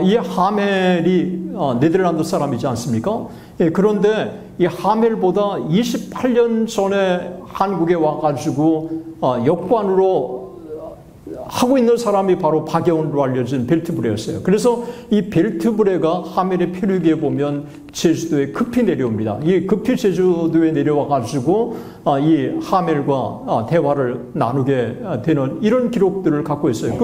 이 하멜이 네덜란드 사람이지 않습니까? 예, 그런데 이 하멜보다 28년 전에 한국에 와가지고 역관으로 하고 있는 사람이 바로 박여운으로 알려진 벨트브레였어요. 그래서 이 벨트브레가 하멜의 표류기에 보면 제주도에 급히 내려옵니다. 이 급히 제주도에 내려와가지고 이 하멜과 대화를 나누게 되는 이런 기록들을 갖고 있어요.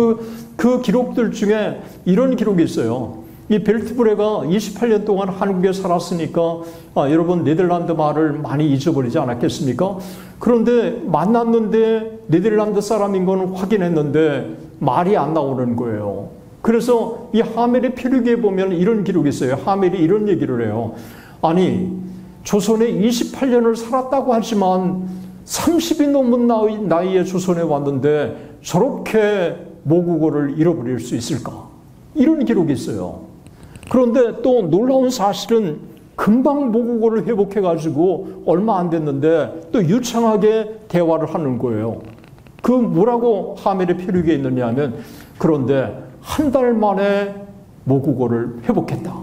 그 기록들 중에 이런 기록이 있어요. 이 벨트브레가 28년 동안 한국에 살았으니까 여러분 네덜란드 말을 많이 잊어버리지 않았겠습니까? 그런데 만났는데 네덜란드 사람인 건 확인했는데 말이 안 나오는 거예요. 그래서 이 하멜의 표류기에 보면 이런 기록이 있어요. 하멜이 이런 얘기를 해요. 아니, 조선에 28년을 살았다고 하지만 30이 넘은 나이에 조선에 왔는데 저렇게 모국어를 잃어버릴 수 있을까? 이런 기록이 있어요. 그런데 또 놀라운 사실은 금방 모국어를 회복해가지고 얼마 안 됐는데 또 유창하게 대화를 하는 거예요. 그 뭐라고 하멜의 표류기에 있느냐 하면 그런데 한 달 만에 모국어를 회복했다.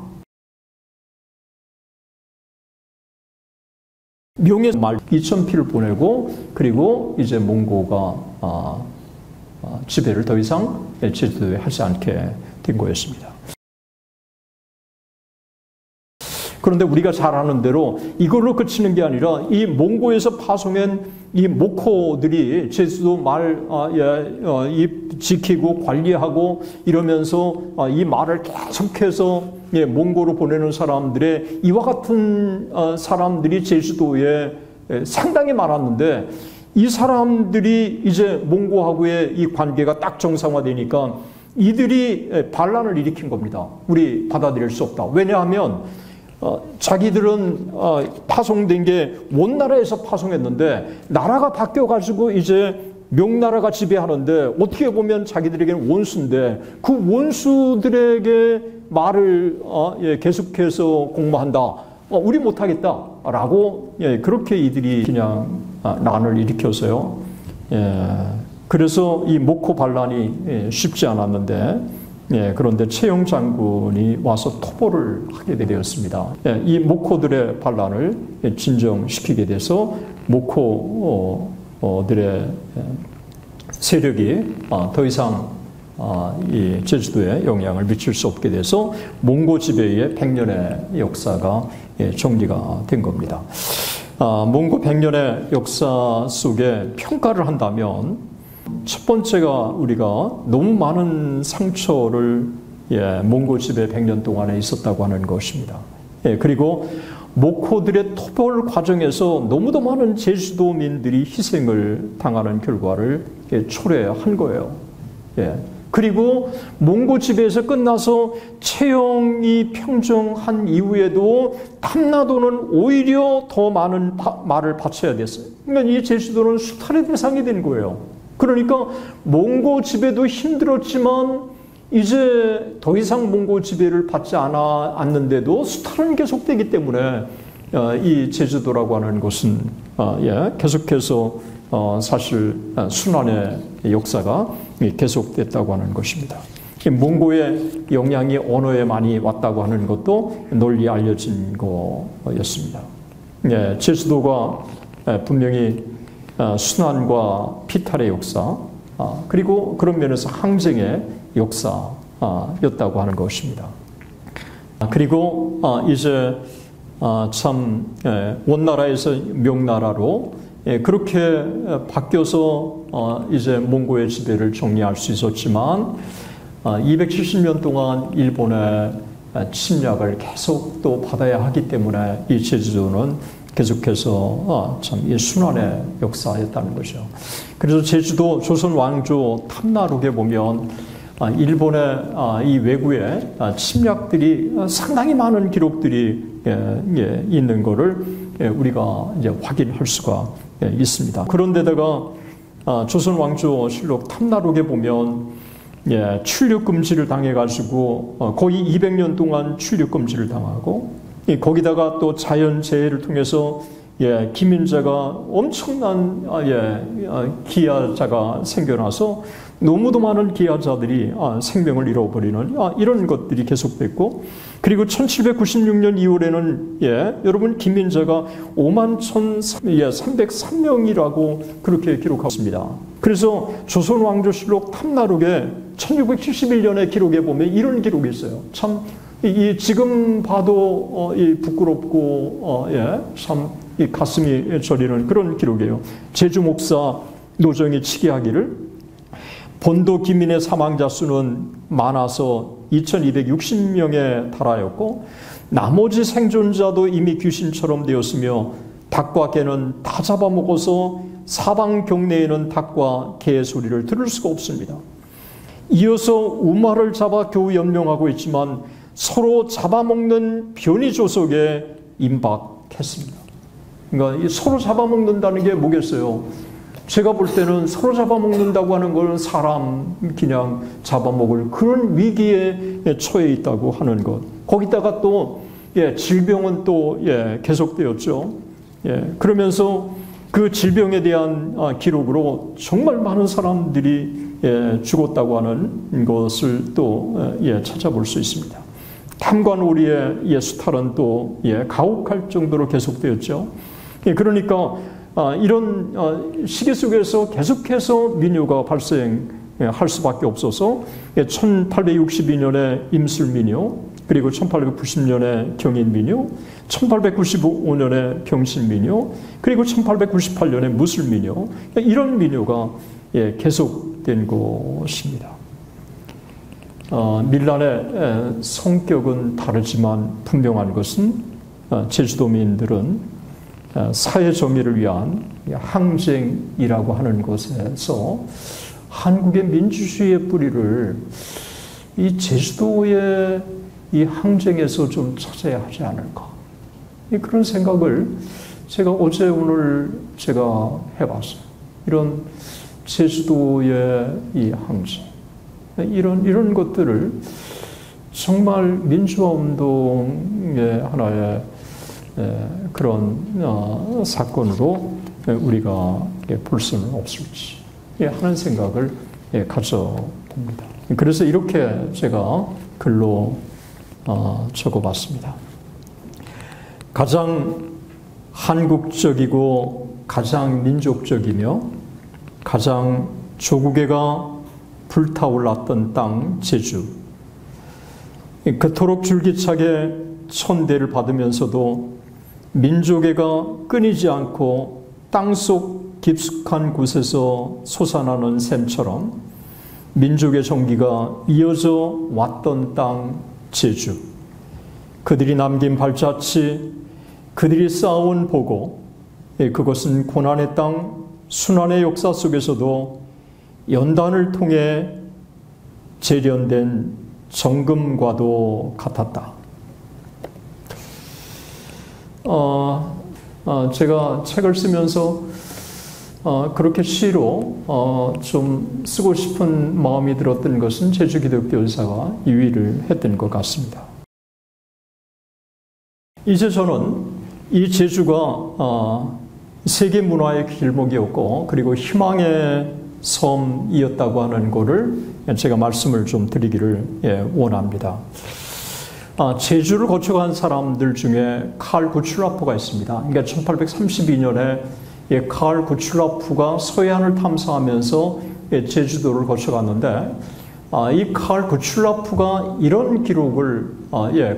명예 말 2,000피를 보내고 그리고 이제 몽고가 지배를 더 이상 제주도에 하지 않게 된 거였습니다. 그런데 우리가 잘 아는 대로 이걸로 그치는 게 아니라 이 몽고에서 파송한 이 목호들이 제주도 말 지키고 관리하고 이러면서 이 말을 계속해서 몽고로 보내는 사람들의 이와 같은 사람들이 제주도에 상당히 많았는데 이 사람들이 이제 몽고하고의 이 관계가 딱 정상화되니까 이들이 반란을 일으킨 겁니다. 우리 받아들일 수 없다. 왜냐하면 자기들은 파송된 게 원나라에서 파송했는데 나라가 바뀌어가지고 이제 명나라가 지배하는데 어떻게 보면 자기들에게는 원수인데 그 원수들에게 말을 계속해서 공모한다. 우리 못하겠다라고 그렇게 이들이 그냥 난을 일으켜서요. 그래서 이 목호 반란이 쉽지 않았는데 그런데 최영 장군이 와서 토벌을 하게 되었습니다. 이 목호들의 반란을 진정시키게 돼서 목호들의 세력이 더 이상 이 제주도에 영향을 미칠 수 없게 돼서 몽고 지배의 100년의 역사가 정리가 된 겁니다. 몽고 100년의 역사 속에 평가를 한다면 첫 번째가 우리가 너무 많은 상처를 몽고 지배 100년 동안에 있었다고 하는 것입니다. 그리고 목호들의 토벌 과정에서 너무도 많은 제주도민들이 희생을 당하는 결과를 초래한 거예요. 그리고 몽고 지배에서 끝나서 채영이 평정한 이후에도 탐나도는 오히려 더 많은 말을 바쳐야 됐어요. 그러니까 이 제주도는 수탈의 대상이 된 거예요. 그러니까 몽고 지배도 힘들었지만 이제 더 이상 몽고 지배를 받지 않았는데도 수탈은 계속되기 때문에 이 제주도라고 하는 곳은 계속해서 사실 순환의 역사가 계속됐다고 하는 것입니다. 몽고의 영향이 언어에 많이 왔다고 하는 것도 널리 알려진 거였습니다. 제주도가 분명히 순환과 피탈의 역사, 그리고 그런 면에서 항쟁의 역사였다고 하는 것입니다. 그리고 이제 참 원나라에서 명나라로 그렇게 바뀌어서 이제 몽고의 지배를 정리할 수 있었지만 270년 동안 일본의 침략을 계속 또 받아야 하기 때문에 이 제주도는 계속해서 참 이 순환의 역사였다는 거죠. 그래서 제주도 조선 왕조 탐나록에 보면 일본의 이 외구의 침략들이 상당히 많은 기록들이 있는 것을 우리가 이제 확인할 수가 있습니다. 그런데다가 조선 왕조 실록 탐나록에 보면 출nhập 금지를 당해가지고 거의 200년 동안 출nhập 금지를 당하고 거기다가 또 자연재해를 통해서 기민자가 엄청난 기아자가 생겨나서 너무도 많은 기아자들이 생명을 잃어버리는 이런 것들이 계속됐고, 그리고 1796년 2월에는 여러분 김민자가 51,303명이라고 그렇게 기록했습니다. 그래서 조선왕조실록 탐나록에 1671년에 기록해 보면 이런 기록이 있어요. 참 지금 봐도 부끄럽고 참 가슴이 저리는 그런 기록이에요. 제주 목사 노정이 치기하기를 본도 기민의 사망자 수는 많아서 2260명에 달하였고 나머지 생존자도 이미 귀신처럼 되었으며 닭과 개는 다 잡아먹어서 사방 경내에는 닭과 개의 소리를 들을 수가 없습니다. 이어서 우마를 잡아 겨우 연명하고 있지만 서로 잡아먹는 변이조속에 임박했습니다. 그러니까 서로 잡아먹는다는 게 뭐겠어요? 제가 볼 때는 서로 잡아먹는다고 하는 건 사람 그냥 잡아먹을 그런 위기에 처해 있다고 하는 것. 거기다가 또 질병은 또 계속되었죠. 그러면서 그 질병에 대한 기록으로 정말 많은 사람들이 죽었다고 하는 것을 또 찾아볼 수 있습니다. 탐관오리의 수탈은 또 가혹할 정도로 계속되었죠. 그러니까 이런 시기 속에서 계속해서 민요가 발생할 수밖에 없어서 1862년에 임술민요, 그리고 1890년에 경인민요, 1895년에 병신민요, 그리고 1898년에 무술민요, 이런 민요가 계속된 것입니다. 밀란의 성격은 다르지만 분명한 것은 제주도민들은 사회 정의를 위한 항쟁이라고 하는 것에서 한국의 민주주의의 뿌리를 이 제주도의 이 항쟁에서 좀 찾아야 하지 않을까. 그런 생각을 제가 어제 오늘 제가 해봤어요. 이런 제주도의 이 항쟁, 이런 것들을 정말 민주화 운동의 하나의 그런 사건으로 우리가 볼 수는 없을지 하는 생각을 가져봅니다. 그래서 이렇게 제가 글로 적어봤습니다. 가장 한국적이고 가장 민족적이며 가장 조국애가 불타올랐던 땅 제주, 그토록 줄기차게 천대를 받으면서도 민족애가 끊이지 않고 땅속 깊숙한 곳에서 솟아나는 샘처럼 민족의 정기가 이어져 왔던 땅 제주, 그들이 남긴 발자취, 그들이 쌓아온 보고, 그것은 고난의 땅, 순환의 역사 속에서도 연단을 통해 재련된 정금과도 같았다. 제가 책을 쓰면서 그렇게 시로 좀 쓰고 싶은 마음이 들었던 것은 제주기독교사가 유의를 했던 것 같습니다. 이제 저는 이 제주가 세계 문화의 길목이었고 그리고 희망의 섬이었다고 하는 것을 제가 말씀을 좀 드리기를 원합니다. 제주를 거쳐간 사람들 중에 칼 구출라프가 있습니다. 그러니까 1832년에 칼 구출라프가 서해안을 탐사하면서 제주도를 거쳐갔는데 이 칼 구출라프가 이런 기록을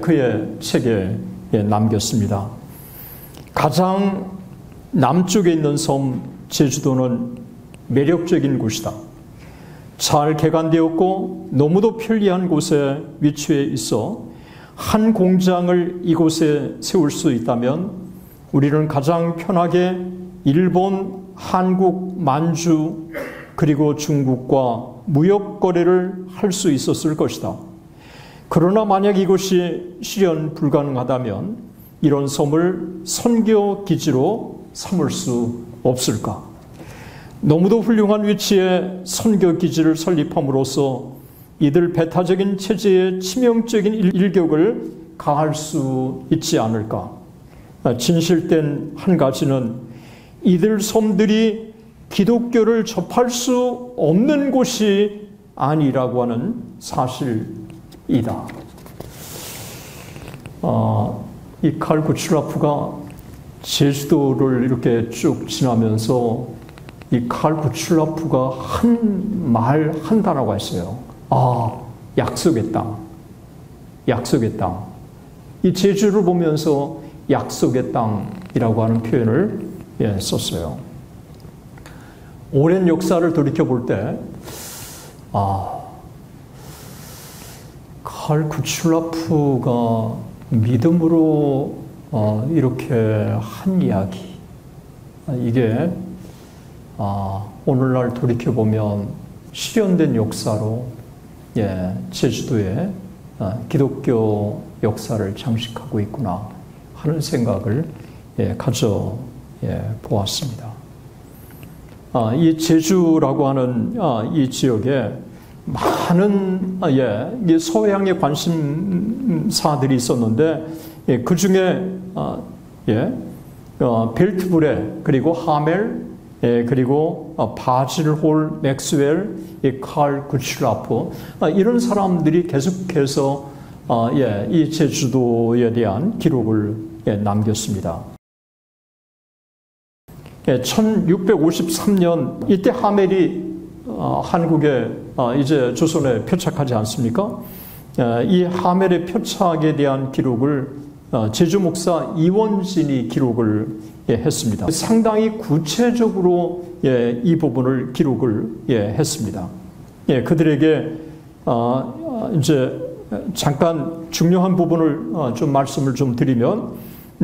그의 책에 남겼습니다. 가장 남쪽에 있는 섬 제주도는 매력적인 곳이다. 잘 개간되었고 너무도 편리한 곳에 위치해 있어 한 공장을 이곳에 세울 수 있다면 우리는 가장 편하게 일본, 한국, 만주 그리고 중국과 무역 거래를 할 수 있었을 것이다. 그러나 만약 이것이 실현 불가능하다면 이런 섬을 선교 기지로 삼을 수 없을까? 너무도 훌륭한 위치에 선교 기지를 설립함으로써 이들 배타적인 체제에 치명적인 일격을 가할 수 있지 않을까? 진실된 한 가지는 이들 섬들이 기독교를 접할 수 없는 곳이 아니라고 하는 사실이다. 이 칼 구출라프가 제주도를 이렇게 쭉 지나면서 이 칼 구출라프가 한 말 한 단어가 있어요. 약속의 땅. 약속의 땅. 이 제주를 보면서 약속의 땅이라고 하는 표현을 썼어요. 오랜 역사를 돌이켜볼 때, 칼 구출라프가 믿음으로 이렇게 한 이야기, 이게 오늘날 돌이켜보면 실현된 역사로 제주도의 기독교 역사를 장식하고 있구나 하는 생각을 가져 보았습니다. 이 제주라고 하는 이 지역에 많은 서해양의 관심사들이 있었는데 그 중에 벨트브레, 그리고 하멜, 그리고 바질홀, 맥스웰, 칼 구출라프, 이런 사람들이 계속해서 이 제주도에 대한 기록을 남겼습니다. 1653년 이때 하멜이 한국에 이제 조선에 표착하지 않습니까? 이 하멜의 표착에 대한 기록을 제주 목사 이원진이 기록을 했습니다. 상당히 구체적으로 이 부분을 기록을 했습니다. 그들에게 이제 잠깐 중요한 부분을 좀 말씀을 좀 드리면,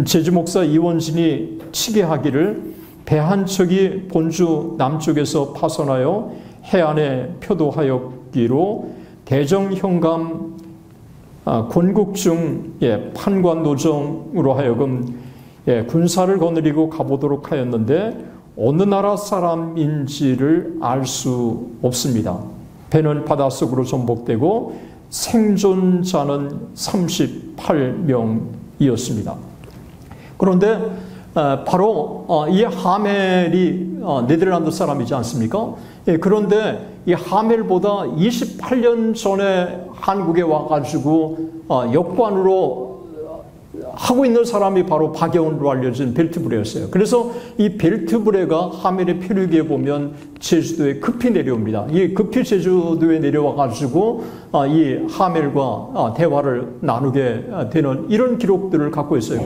제주 목사 이원진이 치게하기를 배 한 척이 본주 남쪽에서 파선하여 해안에 표도하였기로 대정현감 권국중 판관 노정으로 하여금 군사를 거느리고 가보도록 하였는데 어느 나라 사람인지를 알 수 없습니다. 배는 바닷속으로 전복되고 생존자는 38명이었습니다. 그런데 바로 이 하멜이 네덜란드 사람이지 않습니까? 그런데 이 하멜보다 28년 전에 한국에 와가지고 역관으로 하고 있는 사람이 바로 박여운으로 알려진 벨트브레였어요. 그래서 이 벨트브레가 하멜의 표류기에 보면 제주도에 급히 내려옵니다. 이 급히 제주도에 내려와가지고 이 하멜과 대화를 나누게 되는 이런 기록들을 갖고 있어요.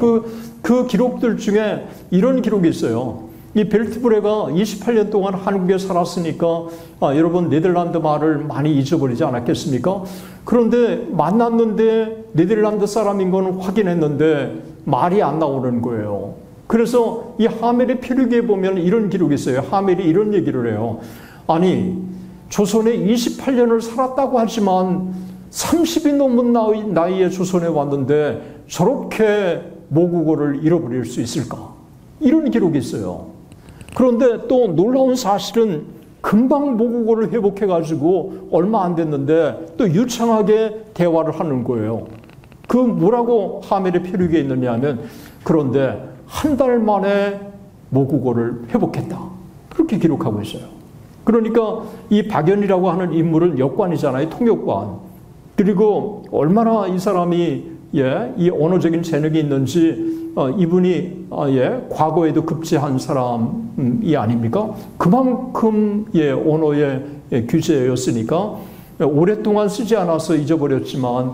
그 기록들 중에 이런 기록이 있어요. 이 벨트브레가 28년 동안 한국에 살았으니까 여러분 네덜란드 말을 많이 잊어버리지 않았겠습니까? 그런데 만났는데 네덜란드 사람인 건 확인했는데 말이 안 나오는 거예요. 그래서 이 하멜의 표류기에 보면 이런 기록이 있어요. 하멜이 이런 얘기를 해요. 아니, 조선에 28년을 살았다고 하지만 30이 넘은 나이에 조선에 왔는데 저렇게 모국어를 잃어버릴 수 있을까? 이런 기록이 있어요. 그런데 또 놀라운 사실은 금방 모국어를 회복해가지고 얼마 안 됐는데 또 유창하게 대화를 하는 거예요. 그 뭐라고 하멜의 표류기에 있느냐 하면, 그런데 한 달 만에 모국어를 회복했다. 그렇게 기록하고 있어요. 그러니까 이 박연이라고 하는 인물은 역관이잖아요. 통역관. 그리고 얼마나 이 사람이 이 언어적인 재능이 있는지 이분이 과거에도 급제한 사람이 아닙니까? 그만큼 언어의 규제였으니까 오랫동안 쓰지 않아서 잊어버렸지만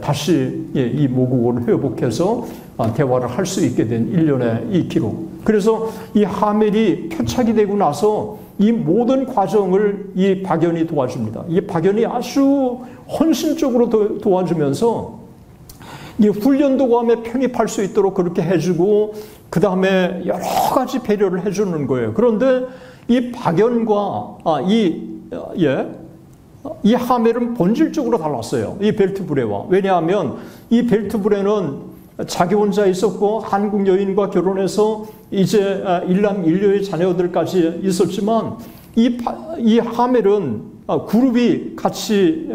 다시 이 모국어를 회복해서 대화를 할 수 있게 된 일련의 이 기록. 그래서 이 하멜이 표착이 되고 나서 이 모든 과정을 이 박연이 도와줍니다. 이 박연이 아주 헌신적으로 도와주면서 이 훈련도감에 편입할 수 있도록 그렇게 해주고 그 다음에 여러 가지 배려를 해주는 거예요. 그런데 이 박연과 이 하멜은 본질적으로 달랐어요. 이 벨트브레와. 왜냐하면 이 벨트브레는 자기 혼자 있었고 한국 여인과 결혼해서 이제 일남 일녀의 자녀들까지 있었지만 이 하멜은 그룹이 같이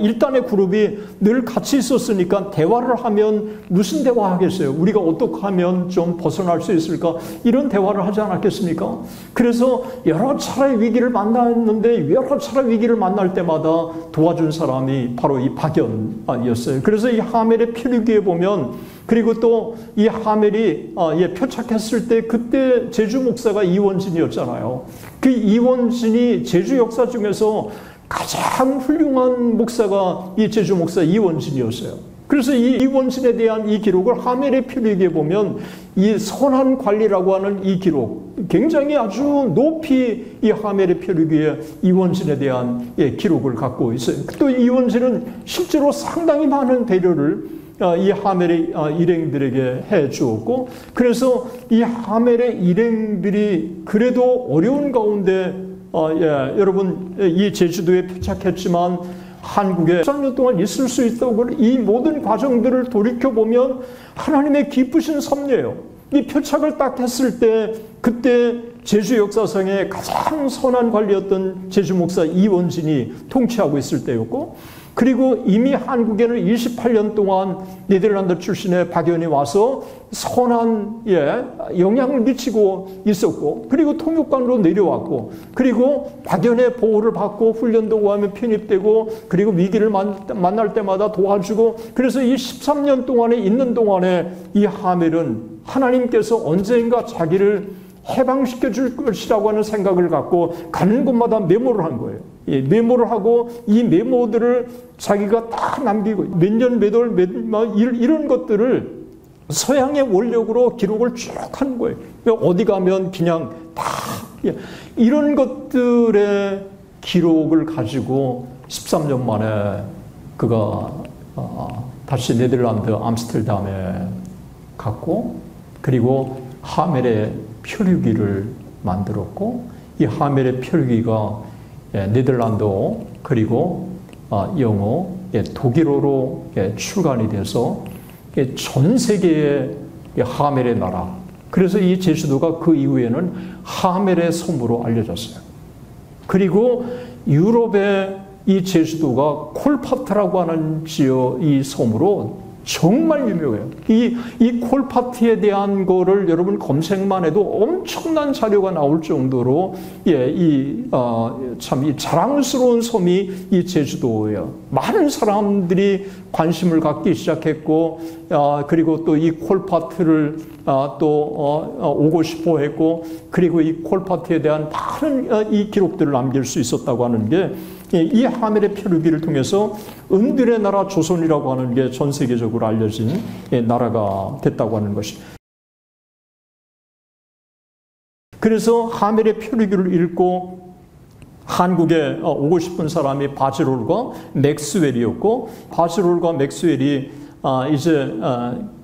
일단의 그룹이 늘 같이 있었으니까 대화를 하면 무슨 대화 하겠어요? 우리가 어떻게 하면 좀 벗어날 수 있을까? 이런 대화를 하지 않았겠습니까? 그래서 여러 차례 위기를 만났는데 여러 차례 위기를 만날 때마다 도와준 사람이 바로 이 박연이었어요. 그래서 이 하멜의 표류기에 보면, 그리고 또 이 하멜이 표착했을 때 그때 제주 목사가 이원진이었잖아요. 그 이원진이 제주 역사 중에서 가장 훌륭한 목사가 이 제주 목사 이원진이었어요. 그래서 이 이원진에 대한 이 기록을 하멜의 표류기에 보면 이 선한 관리라고 하는 이 기록, 굉장히 아주 높이 이 하멜의 표류기에 이원진에 대한 기록을 갖고 있어요. 또 이원진은 실제로 상당히 많은 배려를 이 하멜의 일행들에게 해 주었고, 그래서 이 하멜의 일행들이 그래도 어려운 가운데 여러분 이 제주도에 표착했지만 한국에 13년 동안 있을 수 있다고, 이 모든 과정들을 돌이켜보면 하나님의 기쁘신 섭리예요. 이 표착을 딱 했을 때 그때 제주 역사상의 가장 선한 관리였던 제주 목사 이원진이 통치하고 있을 때였고, 그리고 이미 한국에는 28년 동안 네덜란드 출신의 박연이 와서 선한 영향을 미치고 있었고, 그리고 통역관으로 내려왔고, 그리고 박연의 보호를 받고 훈련도 하면 편입되고, 그리고 위기를 만날 때마다 도와주고, 그래서 이 13년 동안에 있는 동안에 이 하멜은 하나님께서 언젠가 자기를 해방시켜 줄 것이라고 하는 생각을 갖고 가는 곳마다 메모를 한 거예요. 메모를 하고 이 메모들을 자기가 딱 남기고 몇 년 몇 월 이런 것들을 서양의 원력으로 기록을 쭉 하는 거예요. 어디 가면 그냥 다 이런 것들의 기록을 가지고 13년 만에 그가 다시 네덜란드 암스테르담에 갔고, 그리고 하멜의 표류기를 만들었고, 이 하멜의 표류기가 네덜란드어, 그리고 영어, 독일어로 출간이 돼서 전 세계의 하멜의 나라, 그래서 이 제주도가 그 이후에는 하멜의 섬으로 알려졌어요. 그리고 유럽의 이 제주도가 콜파트라고 하는 이 섬으로 정말 유명해요. 이 콜파트에 대한 거를 여러분 검색만 해도 엄청난 자료가 나올 정도로 참 이 자랑스러운 섬이 이 제주도예요. 많은 사람들이 관심을 갖기 시작했고, 그리고 또 이 콜파트를 오고 싶어 했고, 그리고 이 콜파트에 대한 많은 이 기록들을 남길 수 있었다고 하는 게 이 하멜의 표류기를 통해서 은들의 나라 조선이라고 하는 게 전 세계적으로 알려진 나라가 됐다고 하는 것입니다. 그래서 하멜의 표류기를 읽고 한국에 오고 싶은 사람이 바지롤과 맥스웰이었고, 바지롤과 맥스웰이 이제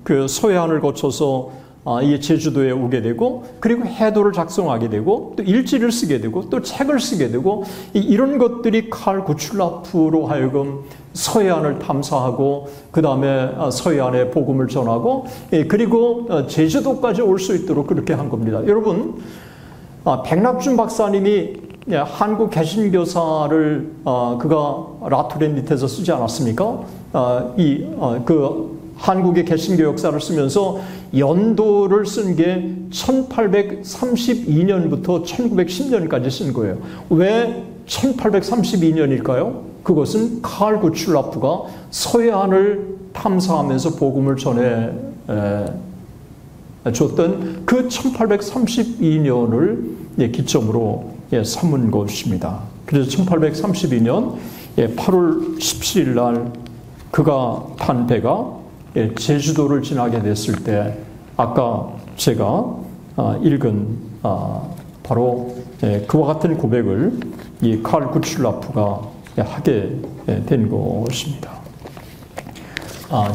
그 서해안을 거쳐서 이 제주도에 오게 되고, 그리고 해도를 작성하게 되고, 또 일지를 쓰게 되고, 또 책을 쓰게 되고, 이런 것들이 칼 구출라프로 하여금 서해안을 탐사하고, 그 다음에 서해안에 복음을 전하고, 그리고 제주도까지 올 수 있도록 그렇게 한 겁니다. 여러분, 백낙준 박사님이 한국 개신교사를 그가 라투렌 밑에서 쓰지 않았습니까? 한국의 개신교 역사를 쓰면서 연도를 쓴 게 1832년부터 1910년까지 쓴 거예요. 왜 1832년일까요? 그것은 칼 구출라프가 서해안을 탐사하면서 복음을 전해 줬던 그 1832년을 기점으로 삼은 것입니다. 그래서 1832년 8월 17일 날 그가 탄 배가 제주도를 지나게 됐을 때 아까 제가 읽은 바로 그와 같은 고백을 이 칼 구출라프가 하게 된 것입니다.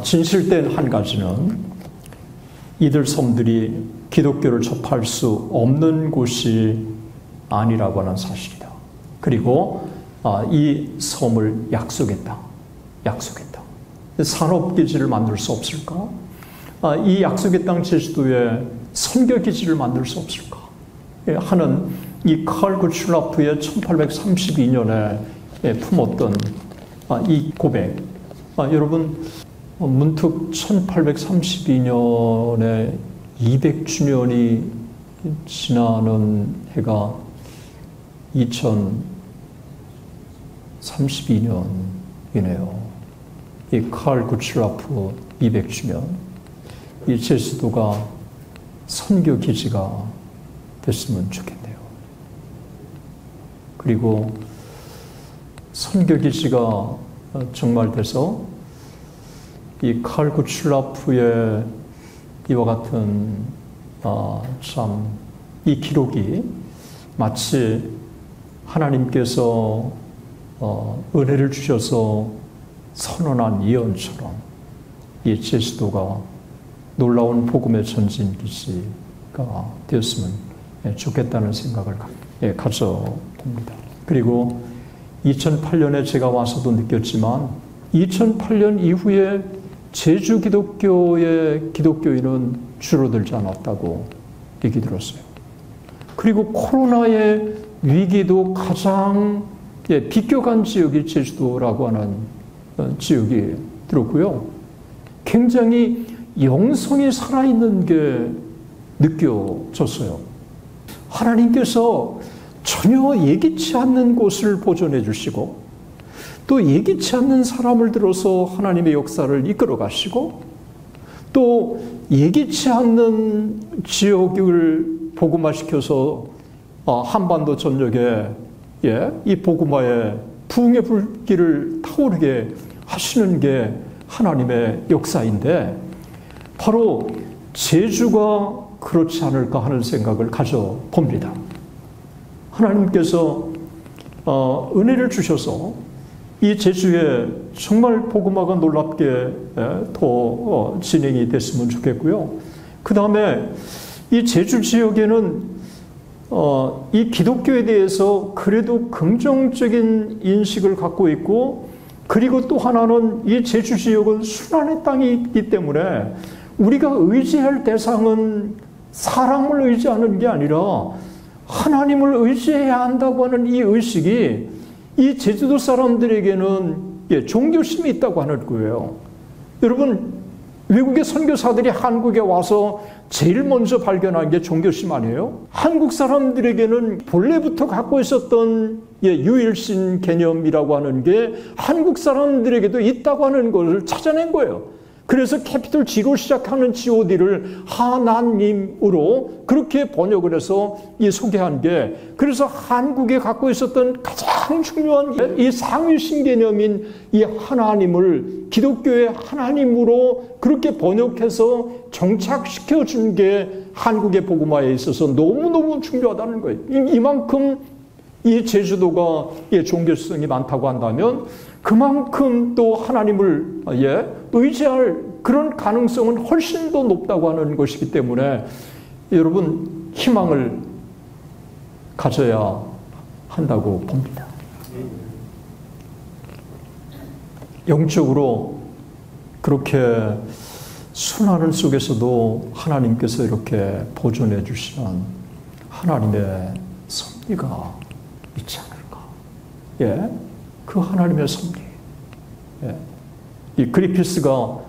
진실된 한 가지는 이들 섬들이 기독교를 접할 수 없는 곳이 아니라고 하는 사실이다. 그리고 이 섬을 약속했다. 산업기지를 만들 수 없을까? 이 약속의 땅 제주도에 선교기지를 만들 수 없을까? 하는 이 칼 구출라프의 1832년에 품었던 이 고백. 여러분, 문득 1832년에 200주년이 지나는 해가 2032년이네요. 이 칼 구츠라프 200주년. 이 제주도가 선교 기지가 됐으면 좋겠네요. 그리고 선교 기지가 정말 돼서 이 칼 구츠라프의 이와 같은 참 이 기록이 마치 하나님께서 은혜를 주셔서 선언한 예언처럼 이 제주도가 놀라운 복음의 전진기지가 되었으면 좋겠다는 생각을 가져봅니다. 그리고 2008년에 제가 와서도 느꼈지만 2008년 이후에 제주 기독교의 기독교인은 줄어들지 않았다고 얘기 들었어요. 그리고 코로나의 위기도 가장 비껴간 지역이 제주도라고 하는 지역이 들었고요. 굉장히 영성이 살아있는 게 느껴졌어요. 하나님께서 전혀 예기치 않는 곳을 보존해 주시고 또 예기치 않는 사람을 들어서 하나님의 역사를 이끌어 가시고 또 예기치 않는 지역을 복음화시켜서 한반도 전역에 이 복음화의 부흥의 불길을 타오르게 하시는 게 하나님의 역사인데 바로 제주가 그렇지 않을까 하는 생각을 가져봅니다. 하나님께서 은혜를 주셔서 이 제주에 정말 복음화가 놀랍게 더 진행이 됐으면 좋겠고요. 그 다음에 이 제주 지역에는 이 기독교에 대해서 그래도 긍정적인 인식을 갖고 있고 그리고 또 하나는 이 제주 지역은 순환의 땅이 있기 때문에 우리가 의지할 대상은 사람을 의지하는 게 아니라 하나님을 의지해야 한다고 하는 이 의식이 이 제주도 사람들에게는 종교심이 있다고 하는 거예요. 여러분, 외국의 선교사들이 한국에 와서 제일 먼저 발견한 게 종교심 아니에요? 한국 사람들에게는 본래부터 갖고 있었던 유일신 개념이라고 하는 게 한국 사람들에게도 있다고 하는 것을 찾아낸 거예요. 그래서 캐피털 G로 시작하는 GOD를 하나님으로 그렇게 번역을 해서 소개한 게 그래서 한국에 갖고 있었던 가장 중요한 이 상위신 개념인 이 하나님을 기독교의 하나님으로 그렇게 번역해서 정착시켜 준 게 한국의 복음화에 있어서 너무너무 중요하다는 거예요. 이만큼 이 제주도가 종교성이 많다고 한다면 그만큼 또 하나님을 의지할 그런 가능성은 훨씬 더 높다고 하는 것이기 때문에 여러분 희망을 가져야 한다고 봅니다. 영적으로 그렇게 순환을 속에서도 하나님께서 이렇게 보존해 주시는 하나님의 섭리가 있지 않을까? 그 하나님의 섭리. 이 그리피스가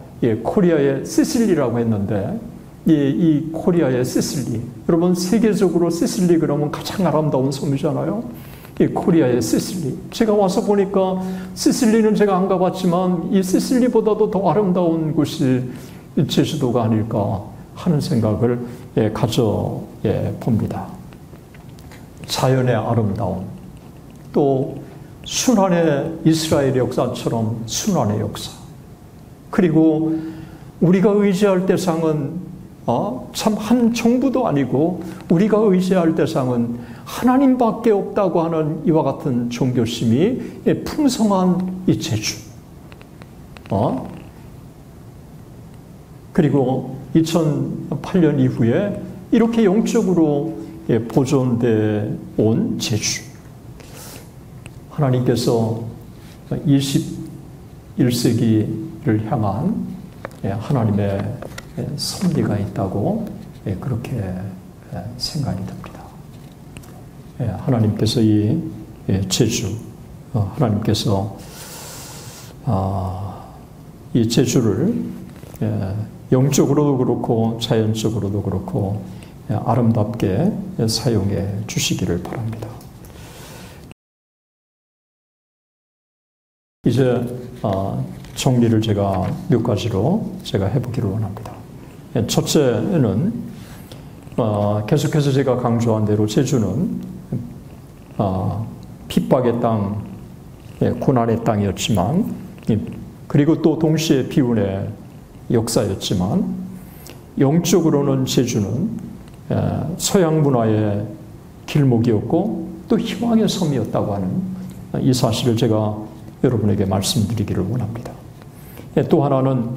코리아의 시실리라고 했는데 이 코리아의 시실리. 여러분 세계적으로 시실리 그러면 가장 아름다운 섬이잖아요. 이 코리아의 시실리. 제가 와서 보니까 시실리는 제가 안 가봤지만 이 시실리보다도 더 아름다운 곳이 제주도가 아닐까 하는 생각을 가져봅니다. 자연의 아름다움. 또 순환의 이스라엘의 역사처럼 순환의 역사. 그리고 우리가 의지할 대상은 참 한 정부도 아니고 우리가 의지할 대상은 하나님밖에 없다고 하는 이와 같은 종교심이 풍성한 이 제주. 그리고 2008년 이후에 이렇게 영적으로 보존돼 온 제주. 하나님께서 21세기를 향한 하나님의 섭리가 있다고 그렇게 생각이 듭니다. 하나님께서 이 제주, 하나님께서 이 제주를 영적으로도 그렇고 자연적으로도 그렇고 아름답게 사용해 주시기를 바랍니다. 이제 정리를 제가 몇 가지로 제가 해보기를 원합니다. 첫째는 계속해서 제가 강조한 대로 제주는 핍박의 땅, 고난의 땅이었지만, 그리고 또 동시에 비운의 역사였지만, 영적으로는 제주는 서양 문화의 길목이었고 또 희망의 섬이었다고 하는 이 사실을 제가 여러분에게 말씀드리기를 원합니다. 또 하나는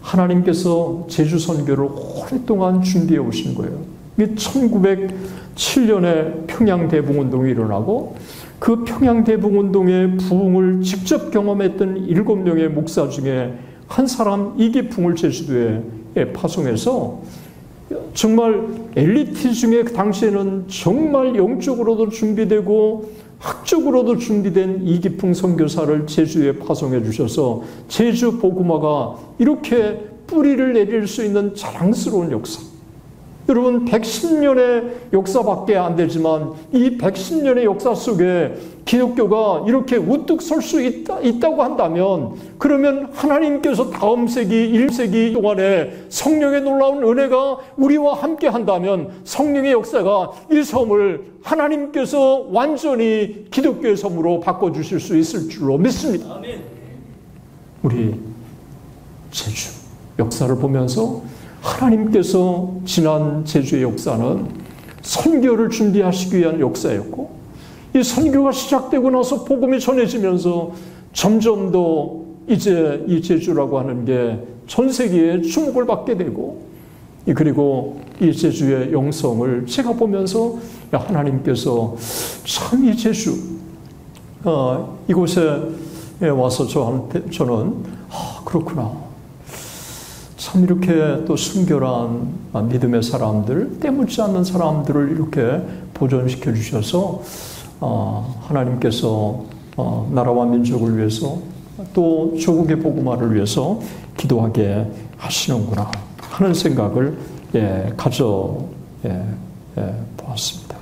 하나님께서 제주 선교를 오랫동안 준비해 오신 거예요. 1907년에 평양대붕운동이 일어나고 그 평양대붕운동의 부흥을 직접 경험했던 7명의 목사 중에 한 사람 이기풍을 제주도에 파송해서 정말 엘리트 중에 그 당시에는 정말 영적으로도 준비되고 학적으로도 준비된 이기풍 선교사를 제주에 파송해 주셔서 제주 복음화가 이렇게 뿌리를 내릴 수 있는 자랑스러운 역사. 여러분 110년의 역사밖에 안 되지만 이 110년의 역사 속에 기독교가 이렇게 우뚝 설 수 있다고 한다면 그러면 하나님께서 다음 세기 1세기 동안에 성령의 놀라운 은혜가 우리와 함께 한다면 성령의 역사가 이 섬을 하나님께서 완전히 기독교의 섬으로 바꿔주실 수 있을 줄로 믿습니다. 우리 제주 역사를 보면서 하나님께서 지난 제주의 역사는 선교를 준비하시기 위한 역사였고 이 선교가 시작되고 나서 복음이 전해지면서 점점 더 이제 이 제주라고 하는 게 전 세계에 주목을 받게 되고 그리고 이 제주의 영성을 제가 보면서 하나님께서 참 이 제주 이곳에 와서 저는 그렇구나. 참 이렇게 또 순결한 믿음의 사람들, 때묻지 않는 사람들을 이렇게 보존시켜 주셔서 하나님께서 나라와 민족을 위해서 또 조국의 복음화를 위해서 기도하게 하시는구나 하는 생각을 가져 보았습니다.